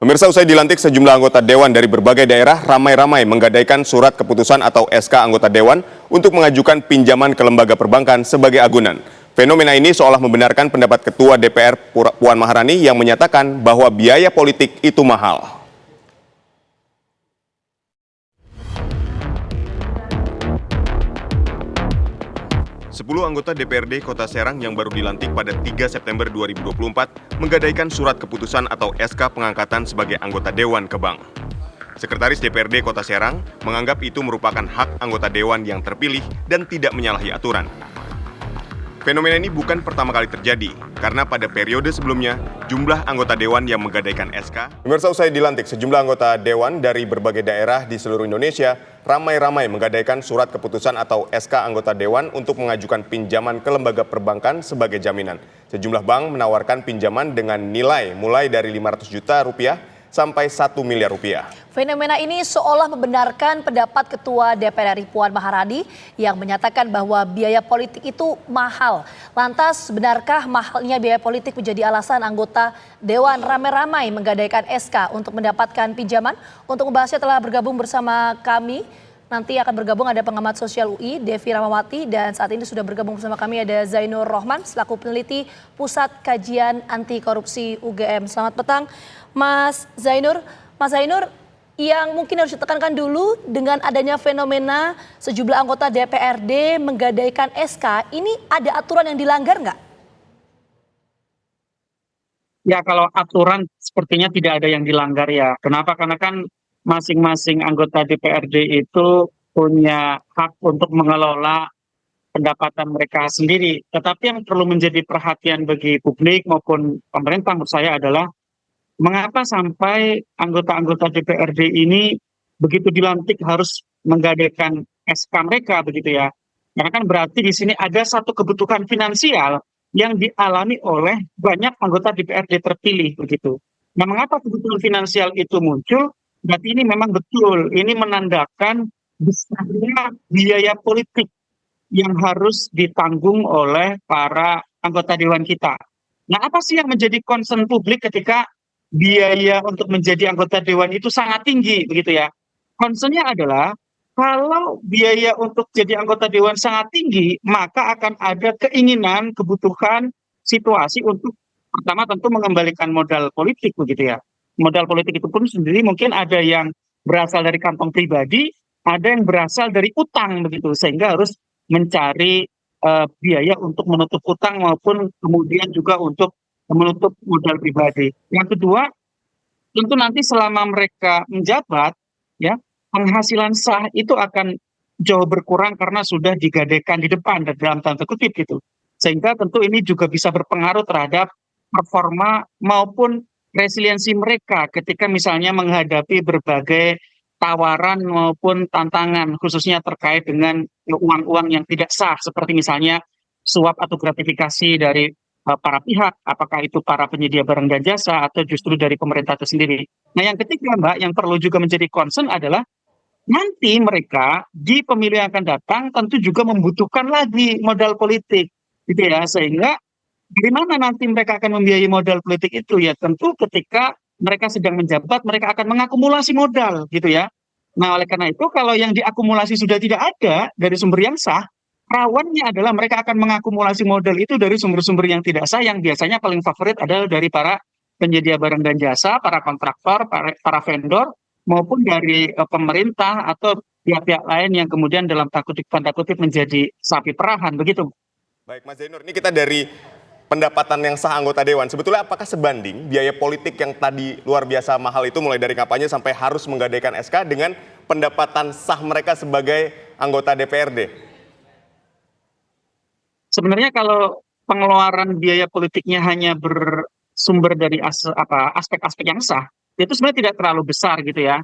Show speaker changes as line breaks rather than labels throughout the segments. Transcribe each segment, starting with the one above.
Pemirsa, usai dilantik sejumlah anggota Dewan dari berbagai daerah ramai-ramai menggadaikan surat keputusan atau SK anggota Dewan untuk mengajukan pinjaman ke lembaga perbankan sebagai agunan. Fenomena ini seolah membenarkan pendapat Ketua DPR Puan Maharani yang menyatakan bahwa biaya politik itu mahal. 10 anggota DPRD Kota Serang yang baru dilantik pada 3 September 2024 menggadaikan surat keputusan atau SK pengangkatan sebagai anggota Dewan ke Bank. Sekretaris DPRD Kota Serang menganggap itu merupakan hak anggota Dewan yang terpilih dan tidak menyalahi aturan. Fenomena ini bukan pertama kali terjadi, karena pada periode sebelumnya, jumlah anggota Dewan yang menggadaikan SK. Pemirsa, usai dilantik, sejumlah anggota Dewan dari berbagai daerah di seluruh Indonesia ramai-ramai menggadaikan surat keputusan atau SK anggota Dewan untuk mengajukan pinjaman ke lembaga perbankan sebagai jaminan. Sejumlah bank menawarkan pinjaman dengan nilai mulai dari 500 juta rupiah sampai 1 miliar rupiah.
Fenomena ini seolah membenarkan pendapat Ketua DPR RI Puan Maharani yang menyatakan bahwa biaya politik itu mahal. Lantas, benarkah mahalnya biaya politik menjadi alasan anggota Dewan ramai-ramai menggadaikan SK untuk mendapatkan pinjaman? Untuk membahasnya telah bergabung bersama kami. Nanti akan bergabung ada pengamat sosial UI, Devi Ramawati, dan saat ini sudah bergabung bersama kami ada Zainur Rohman selaku peneliti Pusat Kajian Anti Korupsi UGM. Selamat petang, Mas Zainur. Mas Zainur, yang mungkin harus ditekankan dulu dengan adanya fenomena sejumlah anggota DPRD menggadaikan SK, ini ada aturan yang dilanggar nggak?
Ya, kalau aturan sepertinya tidak ada yang dilanggar ya. Kenapa? Karena kan masing-masing anggota DPRD itu punya hak untuk mengelola pendapatan mereka sendiri. Tetapi yang perlu menjadi perhatian bagi publik maupun pemerintah menurut saya adalah mengapa sampai anggota-anggota DPRD ini begitu dilantik harus menggadaikan SK mereka begitu ya. Karena kan berarti di sini ada satu kebutuhan finansial yang dialami oleh banyak anggota DPRD terpilih begitu. Nah, mengapa kebutuhan finansial itu muncul? Berarti ini memang betul, ini menandakan besarnya biaya politik yang harus ditanggung oleh para anggota dewan kita. Nah, apa sih yang menjadi concern publik ketika biaya untuk menjadi anggota dewan itu sangat tinggi, begitu ya? Concernnya adalah kalau biaya untuk jadi anggota dewan sangat tinggi, maka akan ada keinginan, kebutuhan, situasi untuk pertama tentu mengembalikan modal politik, begitu ya. Modal politik itu pun sendiri mungkin ada yang berasal dari kantong pribadi, ada yang berasal dari utang begitu, sehingga harus mencari biaya untuk menutup utang maupun kemudian juga untuk menutup modal pribadi. Yang kedua, tentu nanti selama mereka menjabat, ya penghasilan sah itu akan jauh berkurang karena sudah digadaikan di depan dalam tanda kutip gitu. Sehingga tentu ini juga bisa berpengaruh terhadap performa maupun resiliensi mereka ketika misalnya menghadapi berbagai tawaran maupun tantangan khususnya terkait dengan uang-uang yang tidak sah seperti misalnya suap atau gratifikasi dari para pihak, apakah itu para penyedia barang dan jasa atau justru dari pemerintah itu sendiri. Nah, yang ketiga Mbak, yang perlu juga menjadi concern adalah nanti mereka di pemilu yang akan datang tentu juga membutuhkan lagi modal politik gitu ya, sehingga dari mana nanti mereka akan membiayai modal politik itu ya tentu ketika mereka sedang menjabat mereka akan mengakumulasi modal gitu ya. Nah, oleh karena itu kalau yang diakumulasi sudah tidak ada dari sumber yang sah, rawannya adalah mereka akan mengakumulasi modal itu dari sumber-sumber yang tidak sah yang biasanya paling favorit adalah dari para penyedia barang dan jasa, para kontraktor, para vendor maupun dari pemerintah atau pihak-pihak lain yang kemudian dalam tanda kutip menjadi sapi perahan begitu.
Baik, Mas Zainur, ini kita dari pendapatan yang sah anggota Dewan, sebetulnya apakah sebanding biaya politik yang tadi luar biasa mahal itu mulai dari kampanye sampai harus menggadaikan SK dengan pendapatan sah mereka sebagai anggota DPRD?
Sebenarnya kalau pengeluaran biaya politiknya hanya bersumber dari aspek-aspek yang sah, itu sebenarnya tidak terlalu besar gitu ya.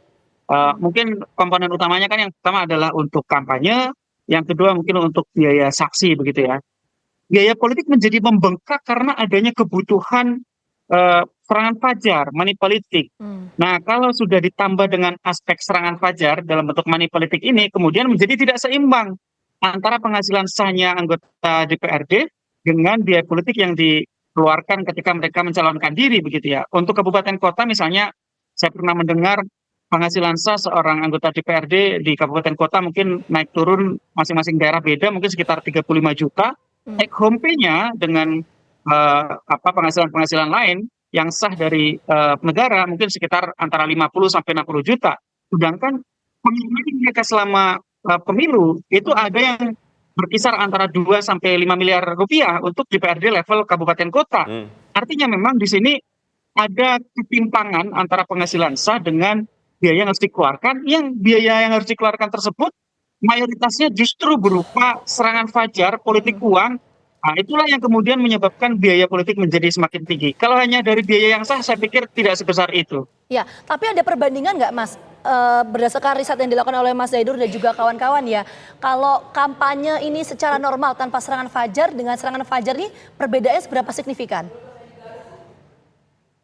Mungkin komponen utamanya kan yang pertama adalah untuk kampanye, yang kedua mungkin untuk biaya saksi begitu ya. Biaya politik menjadi membengkak karena adanya kebutuhan serangan fajar, money politik. Nah, kalau sudah ditambah dengan aspek serangan fajar dalam bentuk money politik ini, kemudian menjadi tidak seimbang antara penghasilan sahnya anggota DPRD dengan biaya politik yang dikeluarkan ketika mereka mencalonkan diri begitu ya. Untuk kabupaten kota misalnya Saya pernah mendengar penghasilan sah seorang anggota DPRD di kabupaten kota mungkin naik turun masing-masing daerah beda, mungkin sekitar 35 juta. Take home pay-nya dengan penghasilan-penghasilan lain yang sah dari negara mungkin sekitar antara 50 sampai 60 juta. Sedangkan pengeluaran mereka selama pemilu itu ada yang berkisar antara 2 sampai 5 miliar rupiah untuk DPRD level kabupaten kota. Artinya memang di sini ada ketimpangan antara penghasilan sah dengan biaya yang harus dikeluarkan, yang biaya yang harus dikeluarkan tersebut mayoritasnya justru berupa serangan fajar, politik uang. Nah, itulah yang kemudian menyebabkan biaya politik menjadi semakin tinggi. Kalau hanya dari biaya yang sah, saya pikir tidak sebesar itu.
Ya, tapi ada perbandingan nggak Mas? Berdasarkan riset yang dilakukan oleh Mas Zaidur dan juga kawan-kawan ya, kalau kampanye ini secara normal tanpa serangan fajar dengan serangan fajar ini perbedaannya seberapa signifikan?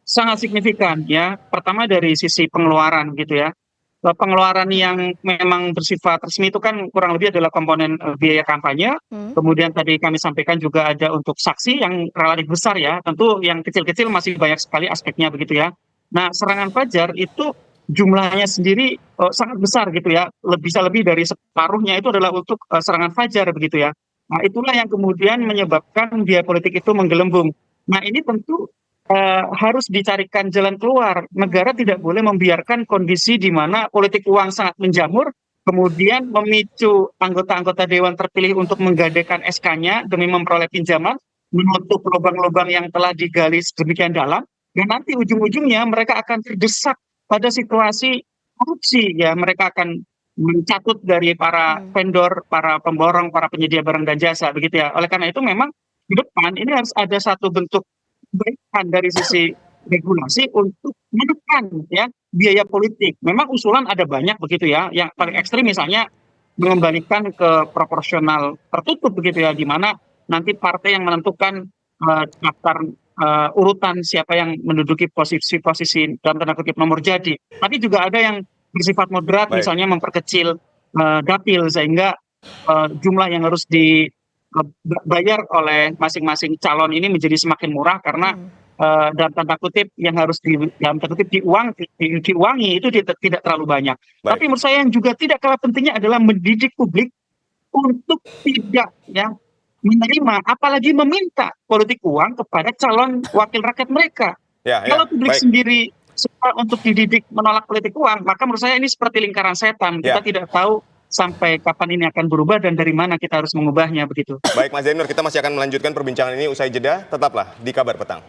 Sangat signifikan ya. Pertama dari sisi pengeluaran gitu ya. Pengeluaran yang memang bersifat resmi itu kan kurang lebih adalah komponen biaya kampanye. Kemudian tadi kami sampaikan juga ada untuk saksi yang relatif besar ya. Tentu yang kecil-kecil masih banyak sekali aspeknya begitu ya. Nah, serangan fajar itu jumlahnya sendiri sangat besar gitu ya. Bisa lebih dari separuhnya itu adalah untuk serangan fajar begitu ya. Nah, itulah yang kemudian menyebabkan biaya politik itu menggelembung. Nah, ini tentu harus dicarikan jalan keluar. Negara tidak boleh membiarkan kondisi di mana politik uang sangat menjamur, kemudian memicu anggota-anggota dewan terpilih untuk menggadaikan SK-nya demi memperoleh pinjaman, menutup lubang-lubang yang telah digali sedemikian dalam, dan nanti ujung-ujungnya mereka akan terdesak pada situasi korupsi. Ya, mereka akan mencatut dari para vendor, para pemborong, para penyedia barang dan jasa, begitu ya. Oleh karena itu memang di depan ini harus ada satu bentuk kebaikan dari sisi regulasi untuk menekan ya biaya politik. Memang usulan ada banyak begitu ya. Yang paling ekstrim misalnya mengembalikan ke proporsional tertutup begitu ya, di mana nanti partai yang menentukan daftar urutan siapa yang menduduki posisi dalam tanda kutip nomor jadi. Tapi juga ada yang bersifat moderat, misalnya memperkecil dapil sehingga jumlah yang harus dibayar oleh masing-masing calon ini menjadi semakin murah karena dalam tanda kutip yang harus dalam tanda kutip diuangi itu tidak terlalu banyak. Tapi menurut saya yang juga tidak kalah pentingnya adalah mendidik publik untuk tidak ya menerima apalagi meminta politik uang kepada calon wakil rakyat mereka. Kalau publik sendiri suka untuk dididik menolak politik uang, maka menurut saya ini seperti lingkaran setan. Kita tidak tahu sampai kapan ini akan berubah dan dari mana kita harus mengubahnya begitu.
Baik Mas Zainur, kita masih akan melanjutkan perbincangan ini usai jeda. Tetaplah di Kabar Petang.